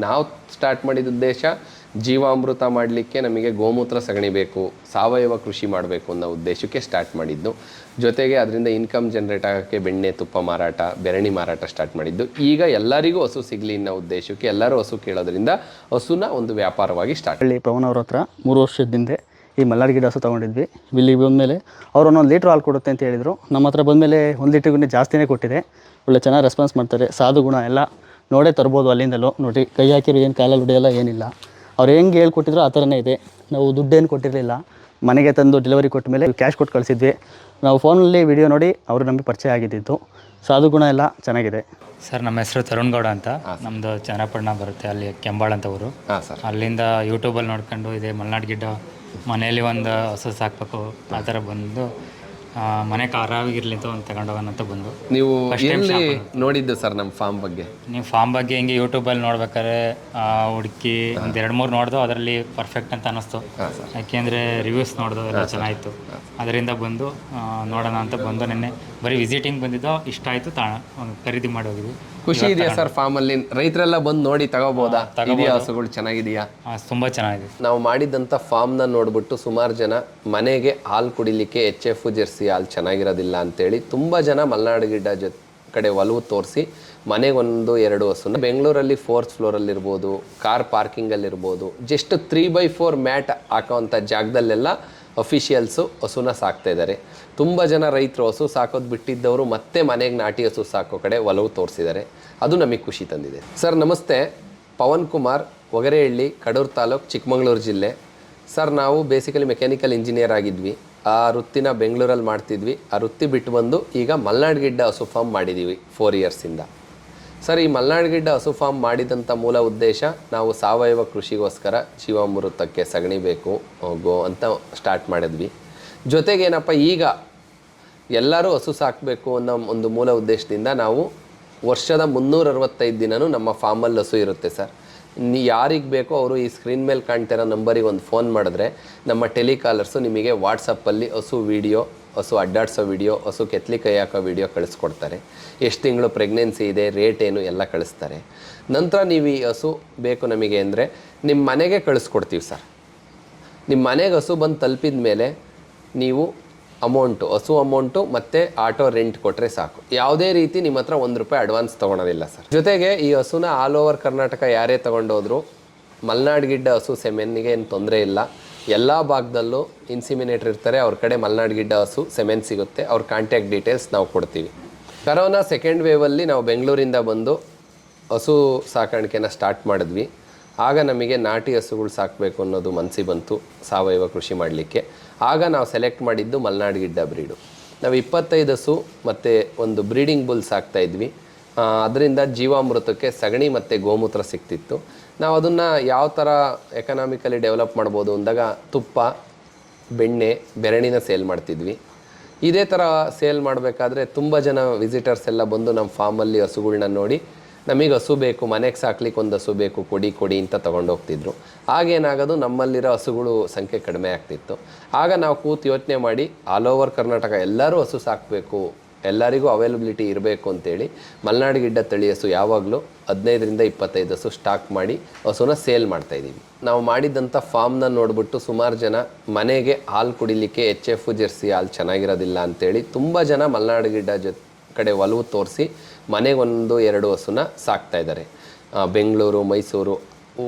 ನಾವು ಸ್ಟಾರ್ಟ್ ಮಾಡಿದ ಉದ್ದೇಶ ಜೀವಾಮೃತ ಮಾಡಲಿಕ್ಕೆ ನಮಗೆ ಗೋಮೂತ್ರ ಸಗಣಿ ಬೇಕು, ಸಾವಯವ ಕೃಷಿ ಮಾಡಬೇಕು ಅನ್ನೋ ಉದ್ದೇಶಕ್ಕೆ ಸ್ಟಾರ್ಟ್ ಮಾಡಿದ್ದು. ಜೊತೆಗೆ ಅದರಿಂದ ಇನ್ಕಮ್ ಜನರೇಟ್ ಆಗೋಕ್ಕೆ ಬೆಣ್ಣೆ ತುಪ್ಪ ಮಾರಾಟ, ಬೆರಣಿ ಮಾರಾಟ ಸ್ಟಾರ್ಟ್ ಮಾಡಿದ್ದು. ಈಗ ಎಲ್ಲರಿಗೂ ಹಸು ಸಿಗಲಿ ಅನ್ನೋ ಉದ್ದೇಶಕ್ಕೆ ಎಲ್ಲರೂ ಹಸು ಕೇಳೋದ್ರಿಂದ ಹಸುನ ಒಂದು ವ್ಯಾಪಾರವಾಗಿ ಸ್ಟಾರ್ಟ್. ಇಲ್ಲಿ ಪವನ್ ಅವ್ರ ಹತ್ರ 3 ವರ್ಷದಿಂದ ಈ ಮಲ್ನಾಡ್ ಗಿಡ ಹಸು ತೊಗೊಂಡಿದ್ವಿ. ಇಲ್ಲಿಗೆ ಬಂದಮೇಲೆ ಅವ್ರು 1 ಲೀಟ್ರ್ ಹಾಲು ಕೊಡುತ್ತೆ ಅಂತ ಹೇಳಿದರು. ನಮ್ಮ ಹತ್ರ ಬಂದಮೇಲೆ 1 ಲೀಟ್ರಿಗೂ ಜಾಸ್ತಿನೇ ಕೊಟ್ಟಿದೆ. ಒಳ್ಳೆ ಚೆನ್ನಾಗಿ ರೆಸ್ಪಾನ್ಸ್ ಮಾಡ್ತಾರೆ. ಸಾಧು ಗುಣ ಎಲ್ಲ ನೋಡೇ ತರ್ಬೋದು ಅಲ್ಲಿಂದಲೂ. ನೋಡಿ ಕೈ ಹಾಕಿರೋ ಏನು ಕಾಲಲ್ಲಿ ಹೊಡೆಯಲ್ಲ, ಏನಿಲ್ಲ. ಅವ್ರು ಹೆಂಗೆ ಹೇಳ್ಕೊಟ್ಟಿದ್ರು ಆ ಥರನೇ ಇದೆ. ನಾವು ದುಡ್ಡೇನು ಕೊಟ್ಟಿರಲಿಲ್ಲ. ಮನೆಗೆ ತಂದು ಡೆಲಿವರಿ ಕೊಟ್ಟ ಮೇಲೆ ಕ್ಯಾಶ್ ಕೊಟ್ಟು ಕಳಿಸಿದ್ವಿ. ನಾವು ಫೋನಲ್ಲಿ ವಿಡಿಯೋ ನೋಡಿ ಅವರು ನಮಗೆ ಪರಿಚಯ ಆಗಿದ್ದಿತ್ತು. ಸಾಧು ಗುಣ ಎಲ್ಲ ಚೆನ್ನಾಗಿದೆ. ಸರ್ ನಮ್ಮ ಹೆಸರು ತರುಣ್ ಗೌಡ ಅಂತ. ನಮ್ಮದು ಚನ್ನಪಟ್ಟಣ ಬರುತ್ತೆ, ಅಲ್ಲಿ ಕೆಂಬಾಳ್ ಅಂತ ಊರು. ಅಲ್ಲಿಂದ ಯೂಟ್ಯೂಬಲ್ಲಿ ನೋಡ್ಕೊಂಡು ಇದೆ ಮಲ್ನಾಡ್ ಗಿಡ್ಡ ಮನೆಯಲ್ಲಿ ಒಂದು ಹಸು ಸಾಕಬೇಕು ಆ ಥರ ಬಂದು ಮನೆ ಆರಾಮಾಗಿರ್ಲಿ ಅಂತ ಒಂದು ತಗೊಂಡೋಗೋಣ ಅಂತ ಬಂದು. ನೀವು ಎಲ್ಲಿ ನೋಡಿದ್ದು ಸರ್ ನಮ್ಮ ಫಾರ್ಮ್ ಬಗ್ಗೆ? ನೀವು ಫಾರ್ಮ್ ಬಗ್ಗೆ ಹಿಂಗೆ ಯೂಟ್ಯೂಬಲ್ಲಿ ನೋಡ್ಬೇಕಾದ್ರೆ ಹುಡುಕಿ ಒಂದು 2-3 ನೋಡ್ದು, ಅದರಲ್ಲಿ ಪರ್ಫೆಕ್ಟ್ ಅಂತ ಅನ್ನಿಸ್ತು. ಯಾಕೆಂದರೆ ರಿವ್ಯೂಸ್ ನೋಡ್ದು ಎಲ್ಲ ಚೆನ್ನಾಗಿತ್ತು. ಅದರಿಂದ ಬಂದು ನೋಡೋಣ ಅಂತ ಬಂದು ನಿನ್ನೆ ಬರೀ ವಿಸಿಟಿಂಗ್ ಬಂದಿದ್ದೋ, ಇಷ್ಟ ಆಯಿತು, ಖರೀದಿ ಮಾಡಿ ಹೋಗಿದ್ವಿ. ಖುಷಿ ಇದೆಯಾ ಸರ್ ಫಾರ್ಮಲ್ಲಿ? ರೈತರೆಲ್ಲ ಬಂದು ನೋಡಿ ತಗೋಬೋದಾ? ಹಸುಗಳು ಚೆನ್ನಾಗಿದೆಯಾ? ತುಂಬ ಚೆನ್ನಾಗಿದೆ. ನಾವು ಮಾಡಿದಂಥ ಫಾರ್ಮ್ನ ನೋಡ್ಬಿಟ್ಟು ಸುಮಾರು ಜನ ಮನೆಗೆ ಹಾಲು ಕುಡಿಲಿಕ್ಕೆ HF ಜೆರ್ಸಿ ಹಾಲು ಚೆನ್ನಾಗಿರೋದಿಲ್ಲ ಅಂತೇಳಿ ತುಂಬ ಜನ ಮಲ್ನಾಡ್ ಗಿಡ್ಡ ಕಡೆ ಒಲವು ತೋರಿಸಿ ಮನೆಗೆ 1-2 ಹಸುನ ಬೆಂಗಳೂರಲ್ಲಿ 4th ಫ್ಲೋರಲ್ಲಿರ್ಬೋದು, ಕಾರ್ ಪಾರ್ಕಿಂಗಲ್ಲಿರ್ಬೋದು, ಜಸ್ಟ್ 3x4 ಮ್ಯಾಟ್ ಹಾಕೋವಂಥ ಜಾಗದಲ್ಲೆಲ್ಲ ಅಫಿಷಿಯಲ್ಸು ಹಸುನ ಸಾಕ್ತಾ ಇದ್ದಾರೆ. ತುಂಬ ಜನ ರೈತರು ಹಸು ಸಾಕೋದು ಬಿಟ್ಟಿದ್ದವರು ಮತ್ತೆ ಮನೆಗೆ ನಾಟಿ ಹಸು ಸಾಕೋ ಕಡೆ ಒಲವು ತೋರಿಸಿದ್ದಾರೆ. ಅದು ನಮಗೆ ಖುಷಿ ತಂದಿದೆ. ಸರ್ ನಮಸ್ತೆ, ಪವನ್ ಕುಮಾರ್, ಒಗರೆಹಳ್ಳಿ, ಕಡೂರು ತಾಲೂಕು, ಚಿಕ್ಕಮಗಳೂರು ಜಿಲ್ಲೆ. ಸರ್ ನಾವು ಬೇಸಿಕಲಿ ಮೆಕ್ಯಾನಿಕಲ್ ಇಂಜಿನಿಯರ್ ಆಗಿದ್ವಿ. ಆ ವೃತ್ತಿನ ಬೆಂಗಳೂರಲ್ಲಿ ಮಾಡ್ತಿದ್ವಿ. ಆ ವೃತ್ತಿ ಬಿಟ್ಟು ಬಂದು ಈಗ ಮಲ್ನಾಡ್ ಗಿಡ್ಡ ಹಸು ಫಾರ್ಮ್ ಮಾಡಿದ್ದೀವಿ 4 ಇಯರ್ಸಿಂದ. ಸರ್ ಈ ಮಲ್ನಾಡ್ ಗಿಡ್ಡ ಹಸು ಫಾರ್ಮ್ ಮಾಡಿದಂಥ ಮೂಲ ಉದ್ದೇಶ ನಾವು ಸಾವಯವ ಕೃಷಿಗೋಸ್ಕರ ಜೀವಾಮೃತಕ್ಕೆ ಸಗಣಿ ಬೇಕು ಗೋ ಅಂತ ಸ್ಟಾರ್ಟ್ ಮಾಡಿದ್ವಿ. ಜೊತೆಗೇನಪ್ಪ, ಈಗ ಎಲ್ಲರೂ ಹಸು ಸಾಕಬೇಕು ಅನ್ನೋ ಒಂದು ಮೂಲ ಉದ್ದೇಶದಿಂದ ನಾವು ವರ್ಷದ 365 ದಿನವೂ ನಮ್ಮ ಫಾರ್ಮಲ್ಲಿ ಹಸು ಇರುತ್ತೆ ಸರ್. ಯಾರಿಗೆ ಬೇಕೋ ಅವರು ಈ ಸ್ಕ್ರೀನ್ ಮೇಲೆ ಕಾಣ್ತಿರೋ ನಂಬರಿಗೆ ಒಂದು ಫೋನ್ ಮಾಡಿದ್ರೆ ನಮ್ಮ ಟೆಲಿಕಾಲರ್ಸು ನಿಮಗೆ ವಾಟ್ಸಪ್ಪಲ್ಲಿ ಹಸು ವೀಡಿಯೋ, ಹಸು ಅಡ್ಡಾಡ್ಸೋ ವೀಡಿಯೋ, ಹಸು ಕೆತ್ತಲಿ ಕೈ ಹಾಕೋ ವೀಡಿಯೋ ಕಳಿಸ್ಕೊಡ್ತಾರೆ. ಎಷ್ಟು ತಿಂಗಳು ಪ್ರೆಗ್ನೆನ್ಸಿ ಇದೆ, ರೇಟ್ ಏನು ಎಲ್ಲ ಕಳಿಸ್ತಾರೆ. ನಂತರ ನೀವು ಈ ಹಸು ಬೇಕು ನಮಗೆ ಅಂದರೆ ನಿಮ್ಮ ಮನೆಗೆ ಕಳಿಸ್ಕೊಡ್ತೀವಿ ಸರ್. ನಿಮ್ಮ ಮನೆಗೆ ಹಸು ಬಂದು ತಲುಪಿದ ಮೇಲೆ ನೀವು ಹಸು ಅಮೌಂಟು ಮತ್ತು ಆಟೋ ರೆಂಟ್ ಕೊಟ್ಟರೆ ಸಾಕು. ಯಾವುದೇ ರೀತಿ ನಿಮ್ಮ ಹತ್ರ ₹1 ಅಡ್ವಾನ್ಸ್ ತೊಗೊಳೋದಿಲ್ಲ ಸರ್. ಜೊತೆಗೆ ಈ ಹಸುನ ಆಲ್ ಓವರ್ ಕರ್ನಾಟಕ ಯಾರೇ ತೊಗೊಂಡೋದ್ರು ಮಲ್ನಾಡ್ ಗಿಡ್ಡ ಹಸು ಸೆಮೆನ್ನಿಗೆ ಏನು ತೊಂದರೆ ಇಲ್ಲ. ಎಲ್ಲ ಭಾಗದಲ್ಲೂ ಇನ್ಸಿಮಿನೇಟರ್ ಇರ್ತಾರೆ, ಅವ್ರ ಕಡೆ ಮಲ್ನಾಡ್ ಗಿಡ್ಡ ಹಸು ಸೆಮೆನ್ ಸಿಗುತ್ತೆ. ಅವ್ರ ಕಾಂಟ್ಯಾಕ್ಟ್ ಡೀಟೇಲ್ಸ್ ನಾವು ಕೊಡ್ತೀವಿ. ಕರೋನಾ ಸೆಕೆಂಡ್ ವೇವಲ್ಲಿ ನಾವು ಬೆಂಗಳೂರಿಂದ ಬಂದು ಹಸು ಸಾಕಾಣಿಕೆನ ಸ್ಟಾರ್ಟ್ ಮಾಡಿದ್ವಿ. ಆಗ ನಮಗೆ ನಾಟಿ ಹಸುಗಳು ಸಾಕಬೇಕು ಅನ್ನೋದು ಮನಸ್ಸಿಗೆ ಬಂತು, ಸಾವಯವ ಕೃಷಿ ಮಾಡಲಿಕ್ಕೆ. ಆಗ ನಾವು ಸೆಲೆಕ್ಟ್ ಮಾಡಿದ್ದು ಮಲ್ನಾಡ್ ಗಿಡ್ಡ ಬ್ರೀಡು. ನಾವು 25 ಹಸು ಮತ್ತು ಒಂದು ಬ್ರೀಡಿಂಗ್ ಬುಲ್ ಸಾಕ್ತಾಯಿದ್ವಿ. ಅದರಿಂದ ಜೀವಾಮೃತಕ್ಕೆ ಸಗಣಿ ಮತ್ತು ಗೋಮೂತ್ರ ಸಿಗ್ತಿತ್ತು. ನಾವು ಅದನ್ನು ಯಾವ ಥರ ಎಕನಾಮಿಕಲಿ ಡೆವಲಪ್ ಮಾಡ್ಬೋದು ಅಂದಾಗ ತುಪ್ಪ, ಬೆಣ್ಣೆ, ಬೆರಣಿನ ಸೇಲ್ ಮಾಡ್ತಿದ್ವಿ. ಇದೇ ಥರ ಸೇಲ್ ಮಾಡಬೇಕಾದ್ರೆ ತುಂಬ ಜನ ವಿಸಿಟರ್ಸ್ ಎಲ್ಲ ಬಂದು ನಮ್ಮ ಫಾರ್ಮಲ್ಲಿ ಹಸುಗಳ್ನ ನೋಡಿ ನಮಗೆ ಹಸು ಬೇಕು, ಮನೆಗೆ ಸಾಕ್ಲಿಕ್ಕೆ ಒಂದು ಹಸು ಬೇಕು, ಕೊಡಿ ಅಂತ ತೊಗೊಂಡೋಗ್ತಿದ್ರು. ಆಗೇನಾಗೋದು, ನಮ್ಮಲ್ಲಿರೋ ಹಸುಗಳು ಸಂಖ್ಯೆ ಕಡಿಮೆ ಆಗ್ತಿತ್ತು. ಆಗ ನಾವು ಕೂತು ಯೋಚನೆ ಮಾಡಿ ಆಲ್ ಓವರ್ ಕರ್ನಾಟಕ ಎಲ್ಲರೂ ಹಸು ಸಾಕಬೇಕು, ಎಲ್ಲರಿಗೂ ಅವೈಲಬಿಲಿಟಿ ಇರಬೇಕು ಅಂತೇಳಿ ಮಲ್ನಾಡ್ ಗಿಡ್ಡ ತಳಿ ಹಸು ಯಾವಾಗಲೂ 15-25 ಹಸು ಸ್ಟಾಕ್ ಮಾಡಿ ಹಸುನ ಸೇಲ್ ಮಾಡ್ತಾಯಿದ್ದೀವಿ. ನಾವು ಮಾಡಿದಂಥ ಫಾರ್ಮ್ನ ನೋಡಿಬಿಟ್ಟು ಸುಮಾರು ಜನ ಮನೆಗೆ ಹಾಲು ಕುಡಿಲಿಕ್ಕೆ HF ಜೆರ್ಸಿ ಹಾಲು ಚೆನ್ನಾಗಿರೋದಿಲ್ಲ ಅಂತೇಳಿ ತುಂಬ ಜನ ಮಲ್ನಾಡ್ ಗಿಡ್ಡ ಕಡೆ ಒಲವು ತೋರಿಸಿ ಮನೆಗೆ 1-2 ಹಸುನ ಸಾಕ್ತಾಯಿದ್ದಾರೆ. ಬೆಂಗಳೂರು, ಮೈಸೂರು,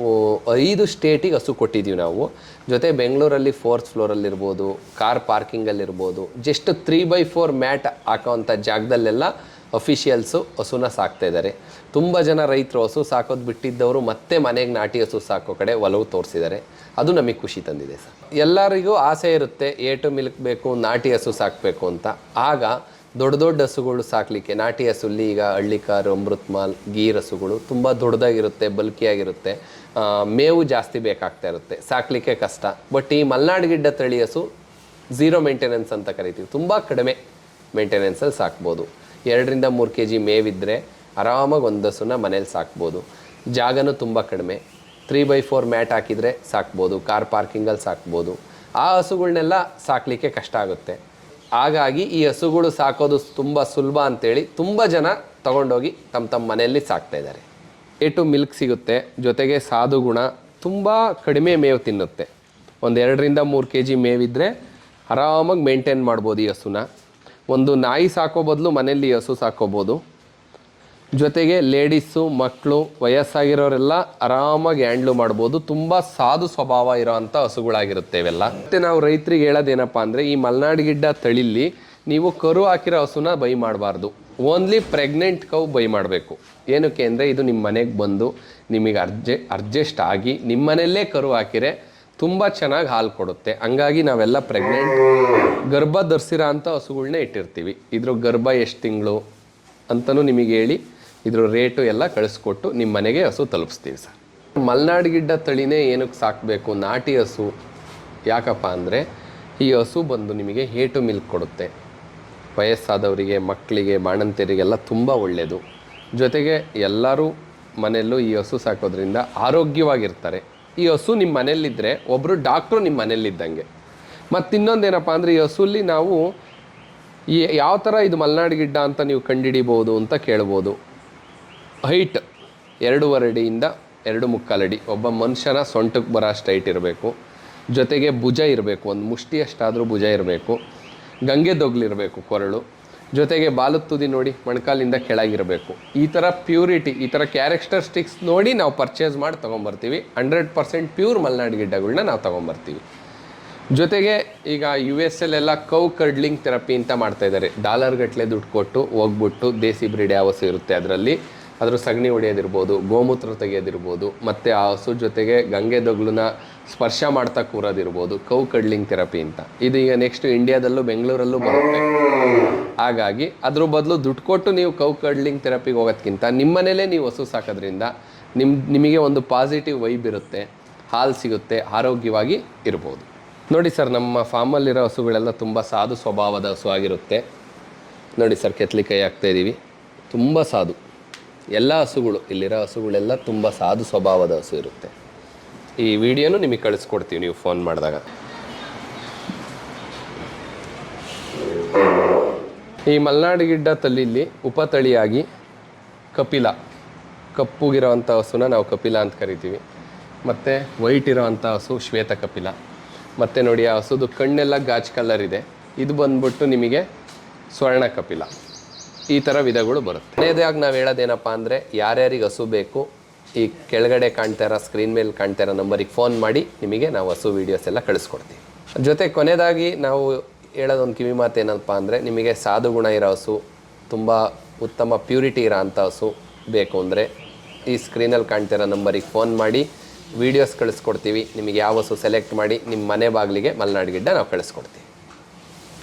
5 ಸ್ಟೇಟಿಗೆ ಹಸು ಕೊಟ್ಟಿದ್ದೀವಿ ನಾವು. ಜೊತೆ ಬೆಂಗಳೂರಲ್ಲಿ 4th ಫ್ಲೋರಲ್ಲಿರ್ಬೋದು, ಕಾರ್ ಪಾರ್ಕಿಂಗಲ್ಲಿರ್ಬೋದು, ಜಸ್ಟ್ 3x4 ಮ್ಯಾಟ್ ಹಾಕೋವಂಥ ಜಾಗದಲ್ಲೆಲ್ಲ ಅಫಿಷಿಯಲ್ಸು ಹಸುನ ಸಾಕ್ತಾಯಿದ್ದಾರೆ. ತುಂಬ ಜನ ರೈತರು ಹಸು ಸಾಕೋದು ಬಿಟ್ಟಿದ್ದವರು ಮತ್ತೆ ಮನೆಗೆ ನಾಟಿ ಹಸು ಸಾಕೋ ಕಡೆ ಒಲವು ತೋರಿಸಿದ್ದಾರೆ. ಅದು ನಮಗೆ ಖುಷಿ ತಂದಿದೆ ಸರ್. ಎಲ್ಲರಿಗೂ ಆಸೆ ಇರುತ್ತೆ A2 ಮಿಲ್ಕ್ ಬೇಕು, ನಾಟಿ ಹಸು ಸಾಕಬೇಕು ಅಂತ. ಆಗ ದೊಡ್ಡ ಹಸುಗಳು ಸಾಕಲಿಕ್ಕೆ ನಾಟಿ ಹಸುಲ್ಲಿ ಈಗ ಹಳ್ಳಿಕಾರು, ಅಮೃತ್ಮಾಲ್, ಗೀರ್ ಹಸುಗಳು ತುಂಬ ದೊಡ್ಡದಾಗಿರುತ್ತೆ, ಬಲ್ಕಿಯಾಗಿರುತ್ತೆ, ಮೇವು ಜಾಸ್ತಿ ಬೇಕಾಗ್ತಾ ಇರುತ್ತೆ, ಸಾಕಲಿಕ್ಕೆ ಕಷ್ಟ. ಬಟ್ ಈ ಮಲ್ನಾಡ್ ಗಿಡ್ಡ ತಳಿ ಹಸು 0 ಮೇಂಟೆನೆನ್ಸ್ ಅಂತ ಕರಿತೀವಿ. ತುಂಬ ಕಡಿಮೆ ಮೇಂಟೆನೆನ್ಸಲ್ಲಿ ಸಾಕ್ಬೋದು. 2-3 kg ಮೇವಿದ್ದರೆ ಆರಾಮಾಗಿ ಒಂದು ಹಸುನ ಮನೇಲಿ ಸಾಕ್ಬೋದು. ಜಾಗನೂ ತುಂಬ ಕಡಿಮೆ. 3x4 ಮ್ಯಾಟ್ ಹಾಕಿದರೆ ಸಾಕ್ಬೋದು, ಕಾರ್ ಪಾರ್ಕಿಂಗಲ್ಲಿ ಸಾಕ್ಬೋದು. ಆ ಹಸುಗಳನ್ನೆಲ್ಲ ಸಾಕಲಿಕ್ಕೆ ಕಷ್ಟ ಆಗುತ್ತೆ. ಹಾಗಾಗಿ ಈ ಹಸುಗಳು ಸಾಕೋದು ತುಂಬ ಸುಲಭ ಅಂತೇಳಿ ತುಂಬ ಜನ ತಗೊಂಡೋಗಿ ತಮ್ಮ ಮನೆಯಲ್ಲಿ ಸಾಕ್ತಾಯಿದ್ದಾರೆ. A2 ಮಿಲ್ಕ್ ಸಿಗುತ್ತೆ, ಜೊತೆಗೆ ಸಾಧು ಗುಣ, ತುಂಬ ಕಡಿಮೆ ಮೇವು ತಿನ್ನುತ್ತೆ. ಒಂದು 2-3 kg ಮೇವಿದ್ದರೆ ಆರಾಮಾಗಿ ಮೇಂಟೈನ್ ಮಾಡ್ಬೋದು ಈ ಹಸುನ. ಒಂದು ನಾಯಿ ಸಾಕೋ ಬದಲು ಮನೆಯಲ್ಲಿ ಹಸು ಸಾಕೋಬೋದು. ಜೊತೆಗೆ ಲೇಡೀಸು, ಮಕ್ಕಳು, ವಯಸ್ಸಾಗಿರೋರೆಲ್ಲ ಆರಾಮಾಗಿ ಹ್ಯಾಂಡ್ಲು ಮಾಡ್ಬೋದು. ತುಂಬ ಸಾಧು ಸ್ವಭಾವ ಇರೋವಂಥ ಹಸುಗಳಾಗಿರುತ್ತೆ ಇವೆಲ್ಲ. ಮತ್ತು ನಾವು ರೈತರಿಗೆ ಹೇಳೋದೇನಪ್ಪ ಅಂದರೆ, ಈ ಮಲೆನಾಡು ಗಿಡ್ಡ ತಳಿಲಿ ನೀವು ಕರು ಹಾಕಿರೋ ಹಸುನ ಬೈ ಮಾಡಬಾರ್ದು. ಓನ್ಲಿ ಪ್ರೆಗ್ನೆಂಟ್ ಕೌ ಬೈ ಮಾಡಬೇಕು. ಏನಕ್ಕೆ ಅಂದರೆ ಇದು ನಿಮ್ಮ ಮನೆಗೆ ಬಂದು ನಿಮಗೆ ಅಡ್ಜಸ್ಟ್ ಆಗಿ ನಿಮ್ಮ ಮನೆಯಲ್ಲೇ ಕರು ಹಾಕಿರೆ ತುಂಬ ಚೆನ್ನಾಗಿ ಹಾಲು ಕೊಡುತ್ತೆ. ಹಂಗಾಗಿ ನಾವೆಲ್ಲ ಪ್ರೆಗ್ನೆಂಟ್ ಗರ್ಭ ಧರಿಸಿರೋ ಅಂಥ ಹಸುಗಳ್ನೇ ಇಟ್ಟಿರ್ತೀವಿ. ಇದ್ರ ಗರ್ಭ ಎಷ್ಟು ತಿಂಗಳು ಅಂತಲೂ ನಿಮಗೆ ಹೇಳಿ ಇದ್ರ ರೇಟು ಎಲ್ಲ ಕಳಿಸ್ಕೊಟ್ಟು ನಿಮ್ಮ ಮನೆಗೆ ಹಸು ತಲುಪಿಸ್ತೀವಿ ಸರ್. ಮಲೆನಾಡು ಗಿಡ್ಡ ತಳಿನೇ ಏನಕ್ಕೆ ಸಾಕಬೇಕು, ನಾಟಿ ಹಸು ಯಾಕಪ್ಪ ಅಂದರೆ ಈ ಹಸು ಬಂದು ನಿಮಗೆ A2 ಮಿಲ್ಕ್ ಕೊಡುತ್ತೆ. ವಯಸ್ಸಾದವರಿಗೆ, ಮಕ್ಕಳಿಗೆ, ಬಾಣಂತಿಯರಿಗೆಲ್ಲ ತುಂಬ ಒಳ್ಳೆಯದು. ಜೊತೆಗೆ ಎಲ್ಲರೂ ಮನೆಯಲ್ಲೂ ಈ ಹಸು ಸಾಕೋದ್ರಿಂದ ಆರೋಗ್ಯವಾಗಿರ್ತಾರೆ. ಈ ಹಸು ನಿಮ್ಮ ಮನೆಯಲ್ಲಿದ್ದರೆ ಒಬ್ಬರು ಡಾಕ್ಟ್ರು ನಿಮ್ಮ ಮನೆಯಲ್ಲಿದ್ದಂಗೆ. ಮತ್ತು ಇನ್ನೊಂದೇನಪ್ಪ ಅಂದರೆ ಈ ಹಸುಲಿ ನಾವು ಯಾವ ಥರ ಇದು ಮಲೆನಾಡು ಗಿಡ್ಡ ಅಂತ ನೀವು ಕಂಡುಹಿಡಿಬೋದು ಅಂತ ಕೇಳ್ಬೋದು. ಹೈಟ್ 2.5 ಅಡಿಯಿಂದ 2.25 ಅಡಿ, ಒಬ್ಬ ಮನುಷ್ಯನ ಸೊಂಟಕ್ಕೆ ಬರೋ ಅಷ್ಟು ಹೈಟ್ ಇರಬೇಕು. ಜೊತೆಗೆ ಭುಜ ಇರಬೇಕು, ಒಂದು ಮುಷ್ಟಿಯಷ್ಟಾದರೂ ಭುಜ ಇರಬೇಕು. ಗಂಗೆ ದೊಗ್ಲಿರಬೇಕು ಕೊರಳು. ಜೊತೆಗೆ ಬಾಲದ ತುದಿ ನೋಡಿ ಮೊಣಕಾಲಿಂದ ಕೆಳಗಿರಬೇಕು. ಈ ಥರ ಪ್ಯೂರಿಟಿ, ಈ ಥರ ಕ್ಯಾರೆಕ್ಟರಿಸ್ಟಿಕ್ಸ್ ನೋಡಿ ನಾವು ಪರ್ಚೇಸ್ ಮಾಡಿ ತೊಗೊಂಬರ್ತೀವಿ. 100% ಪ್ಯೂರ್ ಮಲೆನಾಡು ಗಿಡ್ಡಗಳನ್ನ ನಾವು ತೊಗೊಂಬರ್ತೀವಿ. ಜೊತೆಗೆ ಈಗ US ಅಲ್ಲೆಲ್ಲ ಕೌ ಕರ್ಡ್ಲಿಂಗ್ ಥೆರಪಿ ಅಂತ ಮಾಡ್ತಾಯಿದ್ದಾರೆ. $ಗಟ್ಟಲೆ ದುಡ್ಡು ಕೊಟ್ಟು ಹೋಗ್ಬಿಟ್ಟು ದೇಸಿ ಬ್ರೀಡ್ ಯಾವ ಹಸು ಇರುತ್ತೆ ಅದರಲ್ಲಿ ಅದ್ರ ಸಗಣಿ ಹೊಡೆಯೋದಿರ್ಬೋದು, ಗೋಮೂತ್ರ ತೆಗೆಯೋದಿರ್ಬೋದು, ಮತ್ತು ಆ ಹಸು ಜೊತೆಗೆ ಗಂಗೆ ದೊಗ್ಲನ್ನ ಸ್ಪರ್ಶ ಮಾಡ್ತಾ ಕೂರೋದಿರ್ಬೋದು, ಕೌ ಕಡ್ಲಿಂಗ್ ಥೆರಪಿ ಅಂತ. ಇದು ಈಗ ನೆಕ್ಸ್ಟ್ ಇಂಡಿಯಾದಲ್ಲೂ ಬೆಂಗಳೂರಲ್ಲೂ ಬರುತ್ತೆ. ಹಾಗಾಗಿ ಅದ್ರ ಬದಲು ದುಡ್ಡು ಕೊಟ್ಟು ನೀವು ಕೌ ಕಡ್ಲಿಂಗ್ ಥೆರಪಿಗೆ ಹೋಗೋದ್ಕಿಂತ ನಿಮ್ಮ ಮನೇಲೇ ನೀವು ಹಸು ಸಾಕೋದ್ರಿಂದ ನಿಮಗೆ ಒಂದು ಪಾಸಿಟಿವ್ ವೈಬ್ ಇರುತ್ತೆ, ಹಾಲು ಸಿಗುತ್ತೆ, ಆರೋಗ್ಯವಾಗಿ ಇರ್ಬೋದು. ನೋಡಿ ಸರ್, ನಮ್ಮ ಫಾರ್ಮಲ್ಲಿರೋ ಹಸುಗಳೆಲ್ಲ ತುಂಬ ಸಾಧು ಸ್ವಭಾವದ ಹಸು ಆಗಿರುತ್ತೆ. ನೋಡಿ ಸರ್, ಕೆತ್ತಲಿ ಕೈ ಹಾಕ್ತಾಯಿದ್ದೀವಿ. ತುಂಬ ಸಾಧು ಎಲ್ಲ ಹಸುಗಳು, ಇಲ್ಲಿರೋ ಹಸುಗಳೆಲ್ಲ ತುಂಬ ಸಾಧು ಸ್ವಭಾವದ ಹಸು ಇರುತ್ತೆ. ಈ ವಿಡಿಯೋನು ನಿಮಗೆ ಕಳಿಸ್ಕೊಡ್ತೀವಿ ನೀವು ಫೋನ್ ಮಾಡಿದಾಗ. ಈ ಮಲೆನಾಡು ಗಿಡ್ಡ ತಳಿಲಿ ಉಪತಳಿಯಾಗಿ ಕಪಿಲ, ಕಪ್ಪುಗಿರೋವಂಥ ಹಸುನ ನಾವು ಕಪಿಲ ಅಂತ ಕರಿತೀವಿ. ಮತ್ತು ವೈಟ್ ಇರೋವಂಥ ಹಸು ಶ್ವೇತ ಕಪಿಲ. ಮತ್ತು ನೋಡಿ ಆ ಹಸುದು ಕಣ್ಣೆಲ್ಲ ಗಾಜ್ ಕಲರ್ ಇದೆ, ಇದು ಬಂದ್ಬಿಟ್ಟು ನಿಮಗೆ ಸ್ವರ್ಣ ಕಪಿಲ. ಈ ಥರ ವಿಧಗಳು ಬರುತ್ತೆ. ಕೊನೆಯದಾಗಿ ನಾವು ಹೇಳೋದೇನಪ್ಪ ಅಂದರೆ, ಯಾರ್ಯಾರಿಗೆ ಹಸು ಬೇಕು ಈ ಕೆಳಗಡೆ ಕಾಣ್ತಾ ಇರೋ ಸ್ಕ್ರೀನ್ ಮೇಲೆ ಕಾಣ್ತಾ ಇರೋ ನಂಬರಿಗೆ ಫೋನ್ ಮಾಡಿ ನಿಮಗೆ ನಾವು ಹಸು ವೀಡಿಯೋಸ್ ಎಲ್ಲ ಕಳಿಸ್ಕೊಡ್ತೀವಿ. ಜೊತೆ ಕೊನೆಯದಾಗಿ ನಾವು ಹೇಳೋದೊಂದು ಕಿವಿ ಮಾತು ಏನಪ್ಪ ಅಂದರೆ, ನಿಮಗೆ ಸಾಧು ಗುಣ ಇರೋ ಹಸು, ತುಂಬ ಉತ್ತಮ ಪ್ಯೂರಿಟಿ ಇರೋ ಅಂಥ ಹಸು ಬೇಕು ಅಂದರೆ ಈ ಸ್ಕ್ರೀನಲ್ಲಿ ಕಾಣ್ತಿರೋ ನಂಬರಿಗೆ ಫೋನ್ ಮಾಡಿ ವೀಡಿಯೋಸ್ ಕಳಿಸ್ಕೊಡ್ತೀವಿ. ನಿಮಗೆ ಯಾವ ಹಸು ಸೆಲೆಕ್ಟ್ ಮಾಡಿ ನಿಮ್ಮ ಮನೆ ಬಾಗಿಲಿಗೆ ಮಲೆನಾಡು ಗಿಡ್ಡ ನಾವು ಕಳಿಸ್ಕೊಡ್ತೀವಿ.